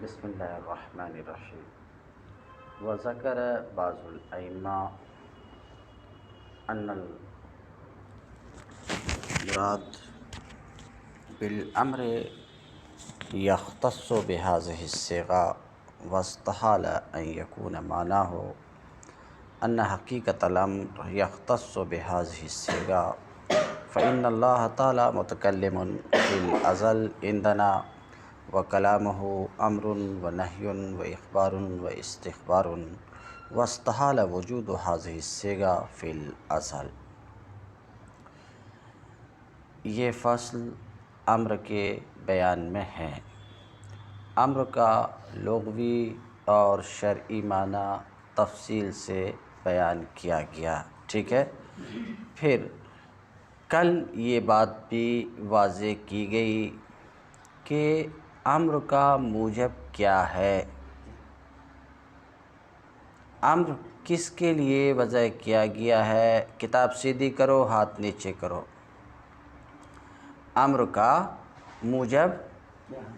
بسم اللہ الرحمن الرحیم. وذکر بعض الائمہ ان المراد بالامر یختص بهذه الصیغہ واستحال ان یکون معناه ان حقیقت الامر یختص بهذه الصیغہ فإن اللہ تعالی متکلم فی الازل عندنا وکلامہ امر ونہی واخبار واستخبار واستحال وجود هذه الصیغہ فی الازل. یہ فصل امر کے بیان میں ہے. امر کا لغوی اور شرعی معنی تفصیل سے بیان کیا گیا. ٹھیک ہے. پھر کل یہ بات بھی واضح کی گئی کہ امر کا موجب کیا ہے. امر کس کے لیے وضع کیا گیا ہے؟ کتاب سیدھی کرو، ہاتھ نیچے کرو. امر کا موجب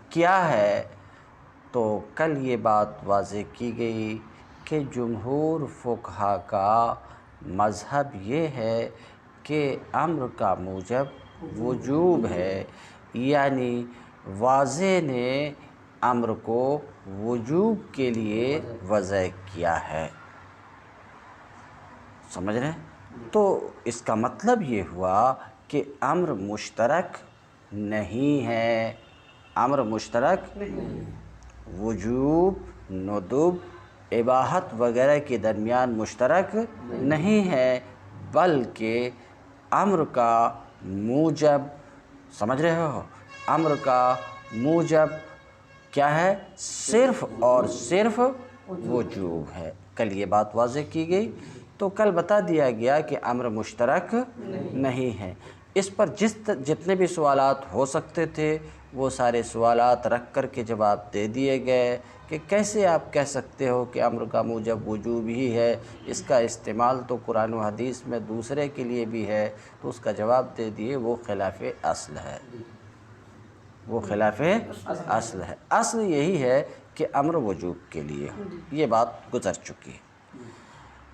کیا ہے؟ تو کل یہ بات واضح کی گئی کہ جمہور فقہا کا مذہب یہ ہے کہ امر کا موجب وجوب ہے، یعنی واضح نے امر کو وجوب کے لیے وضع کیا ہے. سمجھ رہے ہیں؟ تو اس کا مطلب یہ ہوا کہ امر مشترک نہیں ہے. امر مشترک وجوب، ندب، اباحت وغیرہ کے درمیان مشترک نہیں ہے، بلکہ امر کا موجب، سمجھ رہے ہو، امر کا موجب کیا ہے؟ صرف اور صرف وجوب ہے. کل یہ بات واضح کی گئی. تو کل بتا دیا گیا کہ امر مشترک نہیں ہے. اس پر جتنے بھی سوالات ہو سکتے تھے وہ سارے سوالات رکھ کر کے جواب دے دیے گئے کہ کیسے آپ کہہ سکتے ہو کہ امر کا موجب وجوب ہی ہے، اس کا استعمال تو قرآن و حدیث میں دوسرے کے لیے بھی ہے. تو اس کا جواب دے دیے وہ خلاف اصل ہے. وہ خلاف اصل ہے. اصل یہی ہے کہ امر وجوب کے لیے ہو. یہ بات گزر چکی ہے.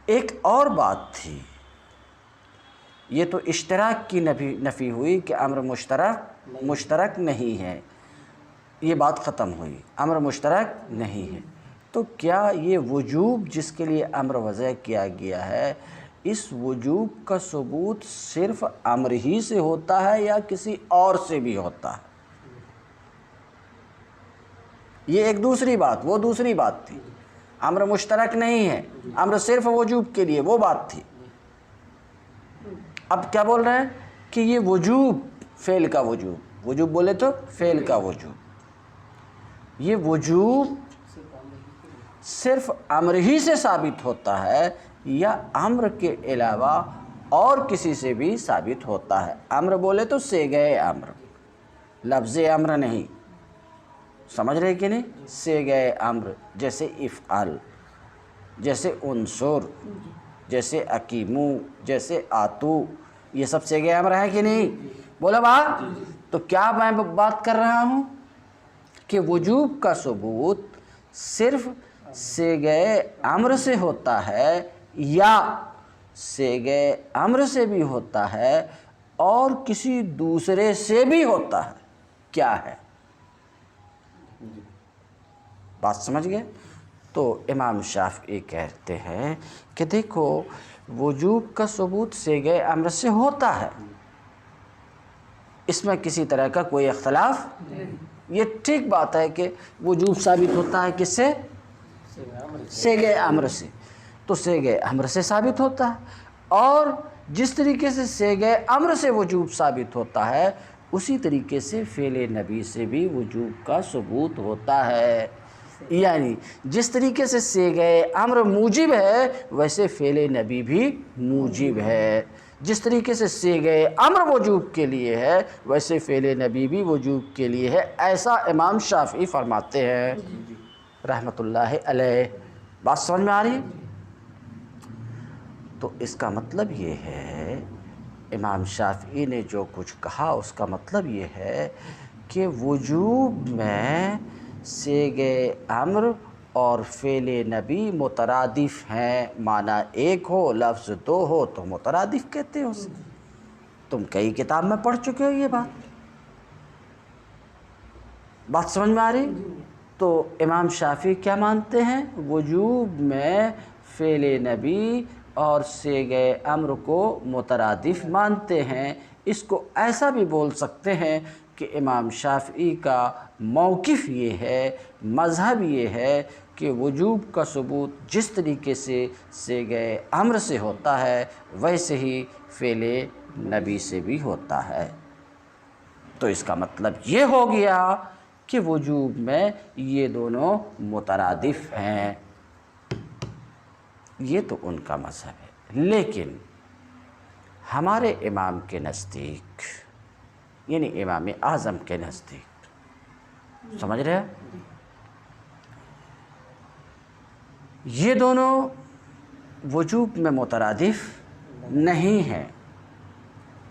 ایک اور بات تھی، یہ تو اشتراک کی نفی ہوئی کہ امر مشترک نہیں ہے. یہ بات ختم ہوئی، امر مشترک نہیں ہے. تو کیا یہ وجوب جس کے لیے امر وضع کیا گیا ہے، اس وجوب کا ثبوت صرف امر ہی سے ہوتا ہے یا کسی اور سے بھی ہوتا ہے؟ یہ ایک دوسری بات، وہ دوسری بات تھی. امر مشترک نہیں ہے، امر صرف وجوب کے لیے، وہ بات تھی. اب کیا بول رہے ہیں کہ یہ وجوب، فعل کا وجوب، وجوب بولے تو فعل کا وجوب، یہ وجوب صرف امر ہی سے ثابت ہوتا ہے یا امر کے علاوہ اور کسی سے بھی ثابت ہوتا ہے؟ امر بولے تو صیغہ امر، لفظ امر نہیں. سمجھ رہے کہ نہیں؟ صیغہ امر، جیسے افعل، جیسے انصر، جیسے اقیمو، جیسے آتو، یہ سب صیغہ امر ہے کہ نہیں؟ بولا بات. تو کیا میں بات کر رہا ہوں کہ وجوب کا ثبوت صرف صیغہ امر سے ہوتا ہے یا صیغہ امر سے بھی ہوتا ہے اور کسی دوسرے سے بھی ہوتا ہے؟ کیا ہے بات؟ سمجھ گئے؟ تو امام شافعی کہتے ہیں کہ دیکھو، وجوب کا ثبوت صیغہ امر سے ہوتا ہے، اس میں کسی طرح کا کوئی اختلاف. یہ ٹھیک بات ہے کہ وجوب ثابت ہوتا ہے کس سے؟ صیغہ امر سے. تو صیغہ امر سے ثابت ہوتا ہے، اور جس طریقے سے صیغہ امر سے وجوب ثابت ہوتا ہے اسی طریقے سے فعل نبی سے بھی وجوب کا ثبوت ہوتا ہے. یعنی جس طریقے سے صیغہ امر موجب ہے ویسے فعل نبی بھی موجب ہے. جس طریقے سے صیغہ امر وجوب کے لیے ہے ویسے فعل نبی بھی وجوب کے لیے ہے. ایسا امام شافعی فرماتے ہیں رحمۃ اللہ علیہ. بات سمجھ میں آ رہی ہے؟ تو اس کا مطلب یہ ہے، امام شافعی نے جو کچھ کہا اس کا مطلب یہ ہے کہ وجوب میں صیغہ امر اور فعل نبی مترادف ہیں، معنی ایک ہو لفظ دو ہو تو مترادف کہتے ہیں اسے۔ تم کئی کتاب میں پڑھ چکے ہو یہ بات سمجھ میں آ رہی؟ تو امام شافعی کیا مانتے ہیں؟ وجوب میں فعل نبی اور صیغہ امر کو مترادف مانتے ہیں۔ اس کو ایسا بھی بول سکتے ہیں کہ امام شافعی کا موقف یہ ہے، مذہب یہ ہے کہ وجوب کا ثبوت جس طریقے سے صیغہ امر سے ہوتا ہے ویسے ہی فعل نبی سے بھی ہوتا ہے۔ تو اس کا مطلب یہ ہو گیا کہ وجوب میں یہ دونوں مترادف ہیں۔ یہ تو ان کا مذہب ہے، لیکن ہمارے امام کے نزدیک، یعنی امام اعظم کے نزدیک، سمجھ رہے ہیں، یہ دونوں وجوب میں مترادف نہیں ہیں۔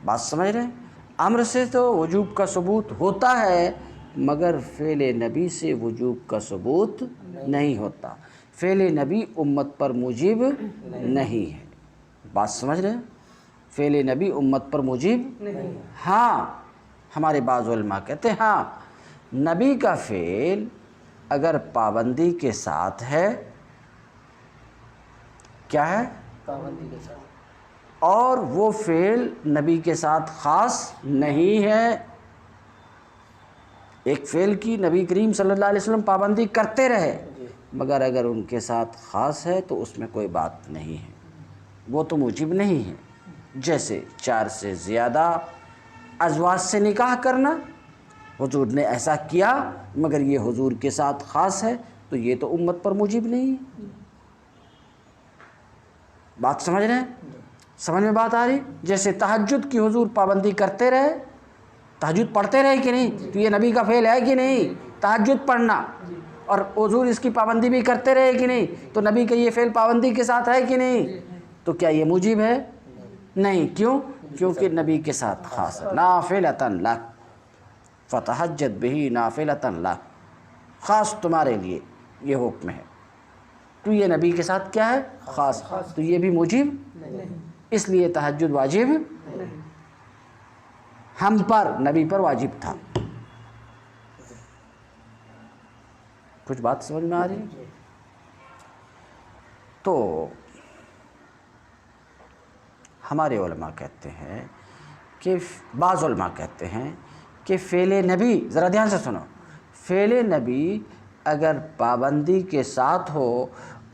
بات سمجھ رہے ہیں؟ امر سے تو وجوب کا ثبوت ہوتا ہے مگر فعل نبی سے وجوب کا ثبوت نہیں ہوتا۔ فعل نبی امت پر موجب نہیں ہے۔ بات سمجھ رہے ہیں؟ فعل نبی امت پر موجب ہاں، ہمارے بعض علماء کہتے ہیں ہاں، نبی کا فعل اگر پابندی کے ساتھ ہے، کیا ہے؟ پابندی کے ساتھ، اور وہ فعل نبی کے ساتھ خاص نہیں ہے۔ ایک فعل کی نبی کریم صلی اللہ علیہ وسلم پابندی کرتے رہے مگر اگر ان کے ساتھ خاص ہے تو اس میں کوئی بات نہیں ہے، وہ تو موجب نہیں ہے۔ جیسے 4 سے زیادہ ازواج سے نکاح کرنا، حضور نے ایسا کیا مگر یہ حضور کے ساتھ خاص ہے تو یہ تو امت پر موجب نہیں ہے۔ بات سمجھ رہے ہیں؟ سمجھ میں بات آ رہی؟ جیسے تہجد کی حضور پابندی کرتے رہے، تہجد پڑھتے رہے کہ نہیں؟ تو یہ نبی کا فعل ہے کہ نہیں؟ تہجد پڑھنا، اور حضور اس کی پابندی بھی کرتے رہے کہ نہیں؟ تو نبی کا یہ فعل پابندی کے ساتھ ہے کہ نہیں؟ تو کیا یہ موجب ہے؟ نہیں۔ کیوں؟ کیونکہ نبی کے ساتھ خاص ہے۔ نافلۃ لک فتہجد بہ نافلۃ لک، خاص تمہارے لیے یہ حکم ہے۔ تو یہ نبی کے ساتھ کیا ہے؟ خاص، تو یہ بھی موجب، اس لیے تہجد واجب ہم پر، نبی پر واجب تھا۔ کچھ بات سمجھ میں آ رہی ہے؟ تو ہمارے علماء کہتے ہیں کہ بعض علماء کہتے ہیں کہ فعل نبی، ذرا دھیان سے سنو، فعل نبی اگر پابندی کے ساتھ ہو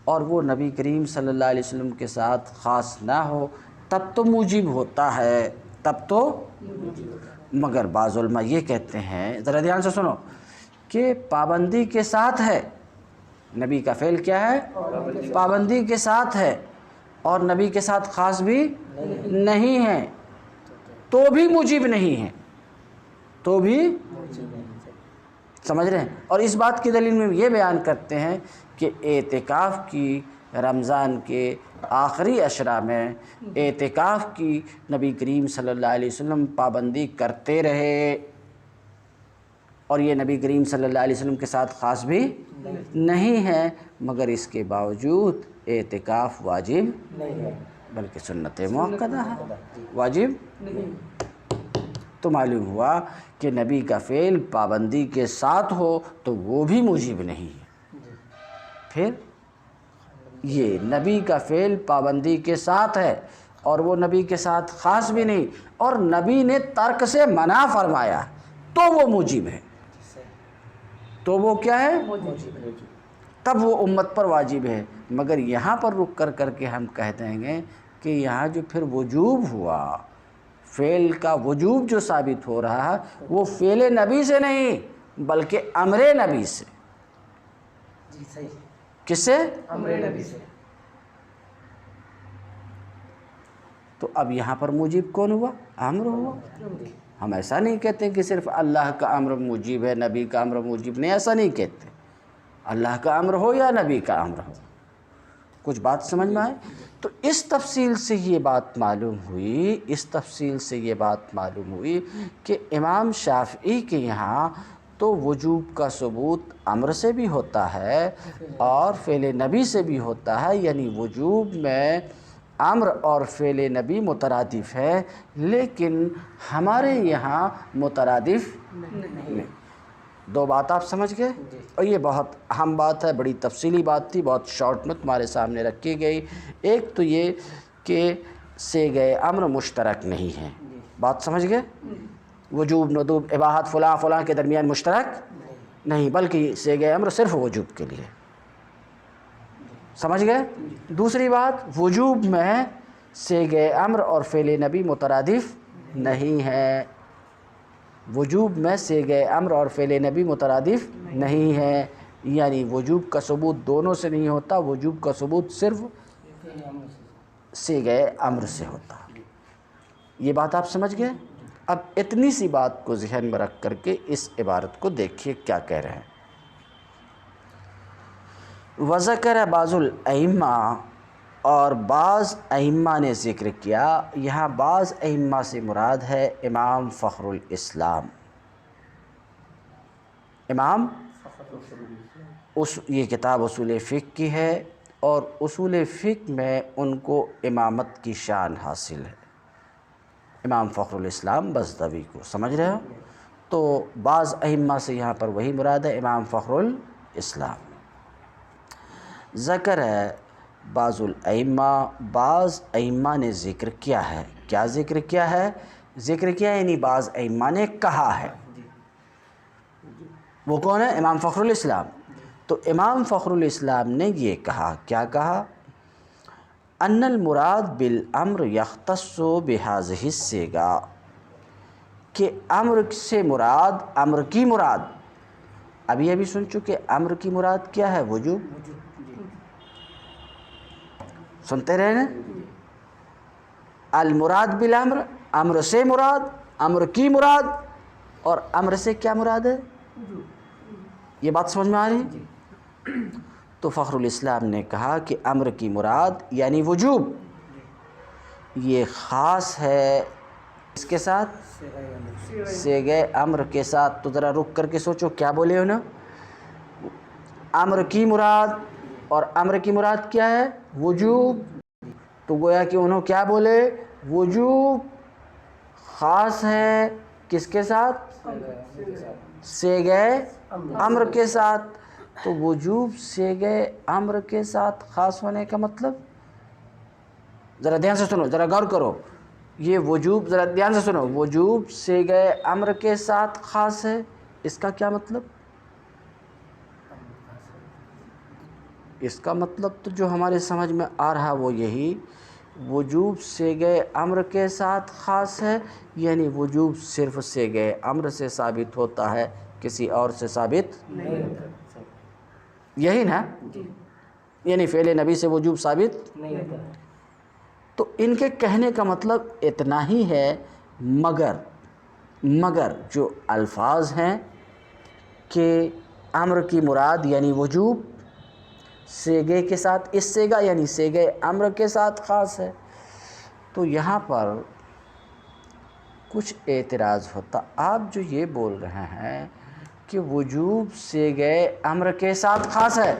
اور وہ نبی کریم صلی اللہ علیہ وسلم کے ساتھ خاص نہ ہو تب تو موجب ہوتا ہے، تب تو مگر بعض علماء یہ کہتے ہیں، ذرا دھیان سے سنو، کہ پابندی کے ساتھ ہے، نبی کا فعل کیا ہے؟ پابندی کے ساتھ ہے اور نبی کے ساتھ خاص بھی نہیں ہے تو بھی موجب نہیں ہے، تو بھی سمجھ رہے ہیں؟ اور اس بات کی دلیل میں یہ بیان کرتے ہیں کہ اعتکاف کی رمضان کے آخری عشرہ میں اعتکاف کی نبی کریم صلی اللہ علیہ وسلم پابندی کرتے رہے اور یہ نبی کریم صلی اللہ علیہ وسلم کے ساتھ خاص بھی نہیں ہے مگر اس کے باوجود اعتکاف واجب نہیں ہے بلکہ سنت مؤکدہ ہے، واجب نہیں۔ تو معلوم ہوا کہ نبی کا فعل پابندی کے ساتھ ہو تو وہ بھی موجب نہیں ہے۔ پھر یہ نبی کا فعل پابندی کے ساتھ ہے اور وہ نبی کے ساتھ خاص بھی نہیں اور نبی نے ترک سے منع فرمایا تو وہ موجب ہے، تو وہ کیا ہے؟ تب وہ امت پر واجب ہے۔ مگر یہاں پر رک کر کے ہم کہہ دیں گے کہ یہاں جو پھر وجوب ہوا، فعل کا وجوب جو ثابت ہو رہا ہے وہ فعل نبی سے نہیں بلکہ امر نبی سے۔ جی صحیح۔ کس سے؟ امر نبی سے۔ تو اب یہاں پر موجب کون ہوا؟ امر ہوا۔ ہم ایسا نہیں کہتے کہ صرف اللہ کا امر موجب ہے، نبی کا امر موجب نہیں، ایسا نہیں کہتے۔ اللہ کا امر ہو یا نبی کا امر ہو، کچھ بات سمجھ میں آئے؟ تو اس تفصیل سے یہ بات معلوم ہوئی، کہ امام شافعی کے یہاں تو وجوب کا ثبوت امر سے بھی ہوتا ہے اور فعل نبی سے بھی ہوتا ہے، یعنی وجوب میں امر اور فعل نبی مترادف ہے، لیکن ہمارے یہاں مترادف نہیں۔ دو بات آپ سمجھ گئے؟ اور یہ بہت اہم بات ہے، بڑی تفصیلی بات تھی، بہت شارٹ میں تمہارے سامنے رکھی گئی۔ ایک تو یہ کہ صیغہ امر مشترک نہیں ہے، بات سمجھ گئے؟ وجوب، ندوب، اباحت، فلاں فلاں کے درمیان مشترک نہیں، بلکہ صیغہ امر صرف وجوب کے لیے، سمجھ گئے؟ دوسری بات، وجوب میں صیغہ امر اور فعل نبی مترادف نہیں ہے، وجوب میں صیغہ امر اور فعل نبی مترادف نہیں ہے، یعنی وجوب کا ثبوت دونوں سے نہیں ہوتا، وجوب کا ثبوت صرف صیغہ امر سے ہوتا۔ یہ بات آپ سمجھ گئے؟ اب اتنی سی بات کو ذہن میں رکھ کر کے اس عبارت کو دیکھیے کیا کہہ رہے ہیں۔ وَذَكَرَ بَعْضُ الْأَئِمَّةِ، اور بعض ائمہ نے ذکر کیا، یہاں بعض ائمہ سے مراد ہے امام فخر الاسلام۔ امام یہ کتاب اصول فقہ کی ہے اور اصول فقہ میں ان کو امامت کی شان حاصل ہے، امام فخر الاسلام بزدوی کو، سمجھ رہے ہو؟ تو بعض ائمہ سے یہاں پر وہی مراد ہے امام فخر الاسلام۔ ذکر ہے بعض الائمہ، بعض ائمہ نے ذکر کیا ہے، کیا ذکر کیا ہے؟ ذکر کیا یعنی بعض ائمہ نے کہا ہے، وہ کون ہے؟ امام فخر الاسلام۔ تو امام فخر الاسلام نے یہ کہا، کیا کہا؟ ان المراد بالامر یختص بہذہ الصیغہ، کہ امر سے مراد، امر کی مراد، ابھی سن چکے، امر کی مراد کیا ہے؟ وجوب، سنتے رہے نا؟ المراد بالامر، امر سے مراد، امر کی مراد، اور امر سے کیا مراد ہے؟ یہ بات سمجھ میں آ رہی ہے؟ تو فخر الاسلام نے کہا کہ امر کی مراد یعنی وجوب، یہ خاص ہے اس کے ساتھ، صیغہ امر کے ساتھ۔ تو ذرا رک کر کے سوچو کیا بولے انہوں؟ امر کی مراد، اور امر کی مراد کیا ہے؟ وجوب۔ تو گویا کہ انہوں کیا بولے؟ وجوب خاص ہے کس کے ساتھ؟ صیغہ امر کے ساتھ۔ تو وجوب صیغہ امر کے ساتھ خاص ہونے کا مطلب، ذرا دھیان سے سنو، ذرا غور کرو، یہ وجوب، ذرا دھیان سے سنو، وجوب صیغہ امر کے ساتھ خاص ہے، اس کا کیا مطلب؟ اس کا مطلب تو جو ہمارے سمجھ میں آ رہا وہ یہی، وجوب صیغہ امر کے ساتھ خاص ہے، یعنی وجوب صرف صیغہ امر سے ثابت ہوتا ہے، کسی اور سے ثابت نہیں ہوتا، یہی نا؟ یعنی فعل نبی سے وجوب ثابت نہیں ہوتا۔ تو ان کے کہنے کا مطلب اتنا ہی ہے، مگر جو الفاظ ہیں کہ امر کی مراد یعنی وجوب صیغے کے ساتھ، اس صیغہ یعنی صیغہ امر کے ساتھ خاص ہے، تو یہاں پر کچھ اعتراض ہوتا۔ آپ جو یہ بول رہے ہیں کہ وجوب صیغہ امر کے ساتھ خاص ہے،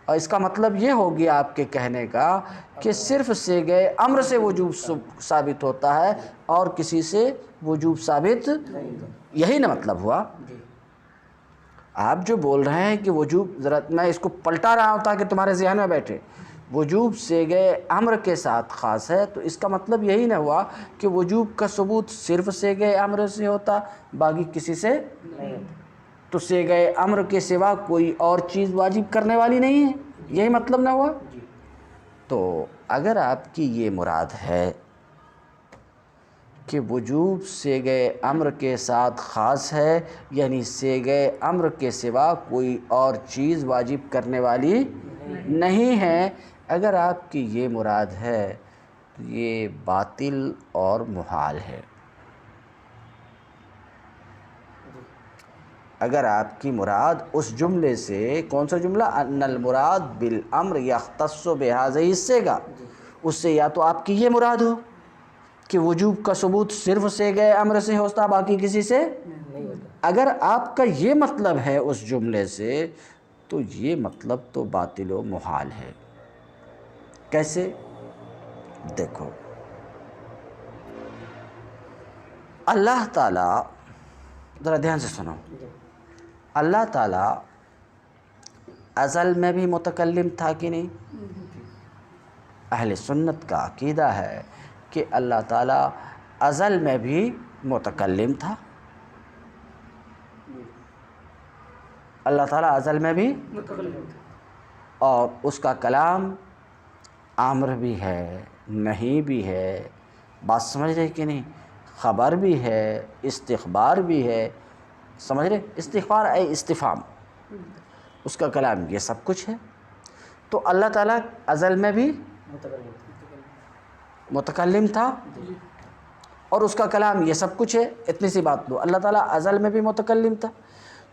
اور اس کا مطلب یہ ہو گیا آپ کے کہنے کا کہ صرف صیغہ امر سے وجوب ثابت ہوتا ہے اور کسی سے وجوب ثابت، یہی نا مطلب ہوا؟ آپ جو بول رہے ہیں کہ وجوب، ذرا میں اس کو پلٹا رہا ہوں تاکہ تمہارے ذہن میں بیٹھے، وجوب صیغہ امر کے ساتھ خاص ہے، تو اس کا مطلب یہی نہ ہوا کہ وجوب کا ثبوت صرف صیغہ امر سے ہوتا، باقی کسی سے نہیں، تو صیغہ امر کے سوا کوئی اور چیز واجب کرنے والی نہیں ہے، یہی مطلب نہ ہوا؟ تو اگر آپ کی یہ مراد ہے کہ وجوب صیغہ امر کے ساتھ خاص ہے، یعنی صیغہ امر کے سوا کوئی اور چیز واجب کرنے والی نہیں ہے، اگر آپ کی یہ مراد ہے تو یہ باطل اور محال ہے۔ اگر آپ کی مراد اس جملے سے، کون سا جملہ؟ ان المراد بالامر یختص بہذہ الصیغہ، اس سے یا تو آپ کی یہ مراد ہو کہ وجوب کا ثبوت صرف صیغہ امر سے ہوتا، باقی کسی سے نہیں ہوتا۔ اگر آپ کا یہ مطلب ہے اس جملے سے تو یہ مطلب تو باطل و محال ہے۔ کیسے؟ دیکھو، اللہ تعالیٰ، ذرا دھیان سے سنو، اللہ تعالیٰ ازل میں بھی متکلم تھا کہ نہیں؟ اہل سنت کا عقیدہ ہے کہ اللہ تعالیٰ ازل میں بھی متکلم تھا۔ اللہ تعالیٰ ازل میں بھی، اور اس کا کلام امر بھی ہے، نہیں بھی ہے، بات سمجھ رہے کہ نہیں؟ خبر بھی ہے، استخبار بھی ہے، سمجھ رہے؟ استخبار اے استفہام، اس کا کلام یہ سب کچھ ہے۔ تو اللہ تعالیٰ ازل میں بھی متکلم تھا اور اس کا کلام یہ سب کچھ ہے۔ اتنی سی بات لو، اللہ تعالیٰ ازل میں بھی متکلم تھا،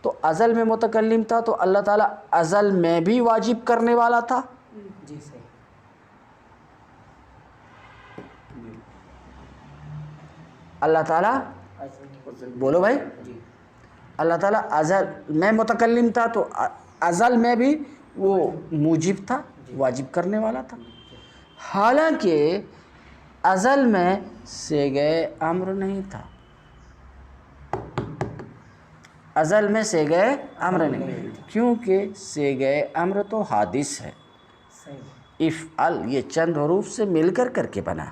تو ازل میں متکلم تھا تو اللہ تعالیٰ ازل میں بھی واجب کرنے والا تھا۔ جی صحیح۔ اللہ تعالیٰ، بولو بھائی، جی اللہ تعالیٰ ازل میں متکلم تھا تو ازل میں بھی وہ موجب تھا، واجب کرنے والا تھا۔ حالانکہ ازل میں صیغہ امر نہیں تھا، ازل میں صیغہ امر نہیں، کیونکہ صیغہ امر تو حادث ہے، صحیح۔ افعل یہ چند حروف سے مل کر کے بنا۔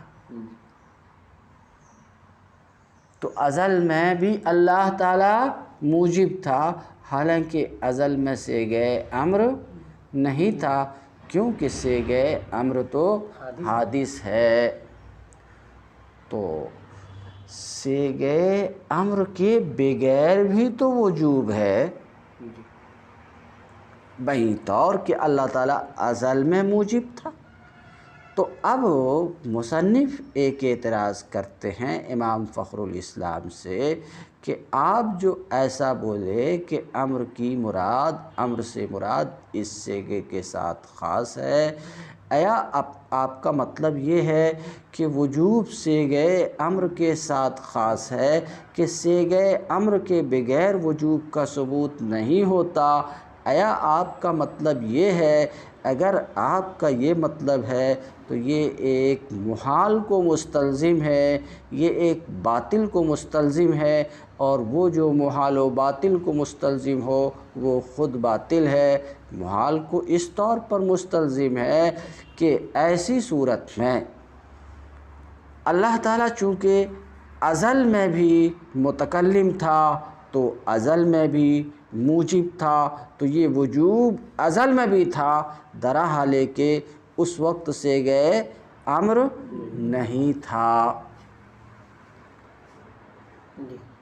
تو ازل میں بھی اللہ تعالیٰ موجب تھا، حالانکہ ازل میں صیغہ امر نہیں تھا، کیونکہ صیغہ امر تو حادث ہے۔ تو صیغہ امر کے بغیر بھی تو وجوب ہے، بہی طور کہ اللہ تعالیٰ ازل میں موجب تھا۔ تو اب مصنف ایک اعتراض کرتے ہیں امام فخر الاسلام سے کہ آپ جو ایسا بولے کہ امر کی مراد، امر سے مراد اس صیغے کے ساتھ خاص ہے، یا آپ کا مطلب یہ ہے کہ وجوب صیغہ امر کے ساتھ خاص ہے کہ صیغہ امر کے بغیر وجوب کا ثبوت نہیں ہوتا، یا آپ کا مطلب یہ ہے؟ اگر آپ کا یہ مطلب ہے تو یہ ایک محال کو مستلزم ہے، یہ ایک باطل کو مستلزم ہے، اور وہ جو محال و باطل کو مستلزم ہو وہ خود باطل ہے۔ محال کو اس طور پر مستلزم ہے کہ ایسی صورت میں اللہ تعالیٰ چونکہ ازل میں بھی متکلم تھا تو ازل میں بھی موجب تھا، تو یہ وجوب ازل میں بھی تھا، درحالے کہ اس وقت صیغہ امر نہیں تھا۔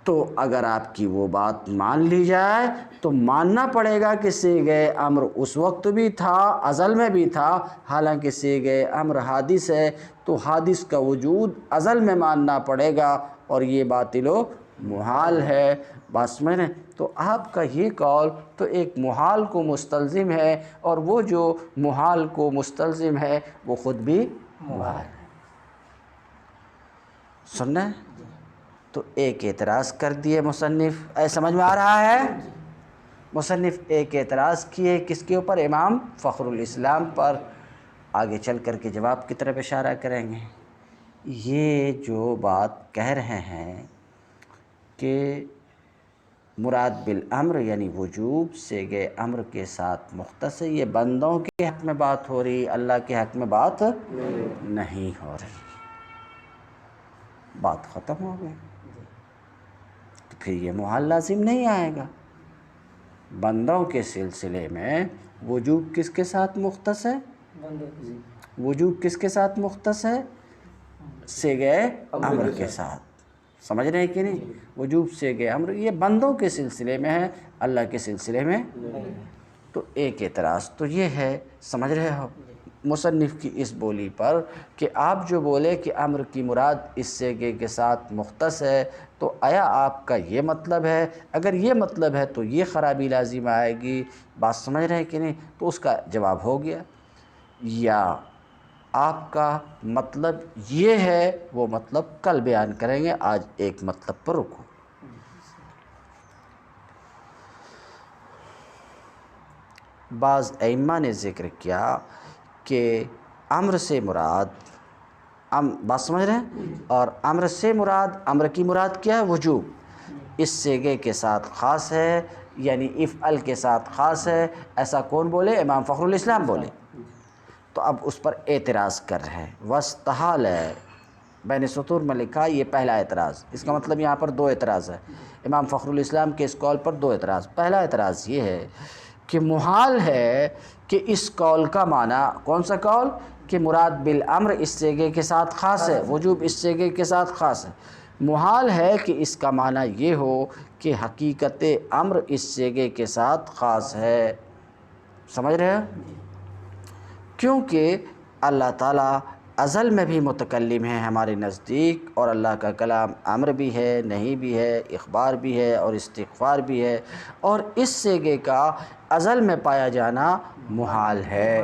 تو اگر آپ کی وہ بات مان لی جائے تو ماننا پڑے گا کہ صیغہ امر اس وقت بھی تھا، ازل میں بھی تھا، حالانکہ صیغہ امر حادث ہے، تو حادث کا وجود ازل میں ماننا پڑے گا، اور یہ باطل و محال ہے۔ بات سمجھ رہے ہیں؟ تو آپ کا یہ قول تو ایک محال کو مستلزم ہے، اور وہ جو محال کو مستلزم ہے وہ خود بھی محال ہے۔ سننا ہے؟ تو ایک اعتراض کر دیے مصنف، سمجھ میں آ رہا ہے؟ مصنف ایک اعتراض کیے کس کے اوپر؟ امام فخر الاسلام پر۔ آگے چل کر کے جواب کی طرف اشارہ کریں گے۔ یہ جو بات کہہ رہے ہیں کہ مراد بالامر یعنی وجوب صیغہ امر کے ساتھ مختص ہے، یہ بندوں کے حق میں بات ہو رہی، اللہ کے حق میں بات نہیں ہو رہی۔ بات ختم ہو گئی، تو پھر یہ محال لازم نہیں آئے گا۔ بندوں کے سلسلے میں وجوب کس کے ساتھ مختص ہے؟ وجوب کس کے ساتھ مختص ہے؟ صیغہ امر کے ساتھ۔ سمجھ رہے ہیں کہ نہیں؟ وجوب صیغہ امر یہ بندوں کے سلسلے میں ہے، اللہ کے سلسلے میں۔ تو ایک اعتراض تو یہ ہے، سمجھ رہے ہو، مصنف کی اس بولی پر کہ آپ جو بولے کہ امر کی مراد اس صیغے کے ساتھ مختص ہے، تو آیا آپ کا یہ مطلب ہے؟ اگر یہ مطلب ہے تو یہ خرابی لازم آئے گی۔ بات سمجھ رہے ہیں کہ نہیں؟ تو اس کا جواب ہو گیا۔ یا آپ کا مطلب یہ ہے، وہ مطلب کل بیان کریں گے، آج ایک مطلب پر رکو۔ بعض ائمہ نے ذکر کیا کہ امر سے مراد بات سمجھ رہے ہیں، اور امر سے مراد، امر کی مراد کیا ہے؟ وجوب، اس صیغے کے ساتھ خاص ہے، یعنی افعل کے ساتھ خاص ہے، ایسا کون بولے؟ امام فخر الاسلام بولے۔ تو اب اس پر اعتراض کر رہے ہیں، وستحال ہے، بین سطور میں لکھا یہ پہلا اعتراض، اس کا مطلب یہاں پر دو اعتراض ہے امام فخر الاسلام کے اس قول پر، دو اعتراض۔ پہلا اعتراض یہ ہے کہ محال ہے کہ اس قول کا معنی، کون سا قول؟ کہ مراد بالامر اس صیغے کے ساتھ خاص ہے، وجوب اس صیغے کے ساتھ خاص ہے، محال ہے کہ اس کا معنی یہ ہو کہ حقیقت امر اس صیغے کے ساتھ خاص ہے۔ سمجھ رہے ہیں؟ کیونکہ اللہ تعالیٰ ازل میں بھی متکلم ہے ہمارے نزدیک، اور اللہ کا کلام امر بھی ہے، نہیں بھی ہے، اخبار بھی ہے اور استغفار بھی ہے، اور اس صیغے کا ازل میں پایا جانا محال ہے۔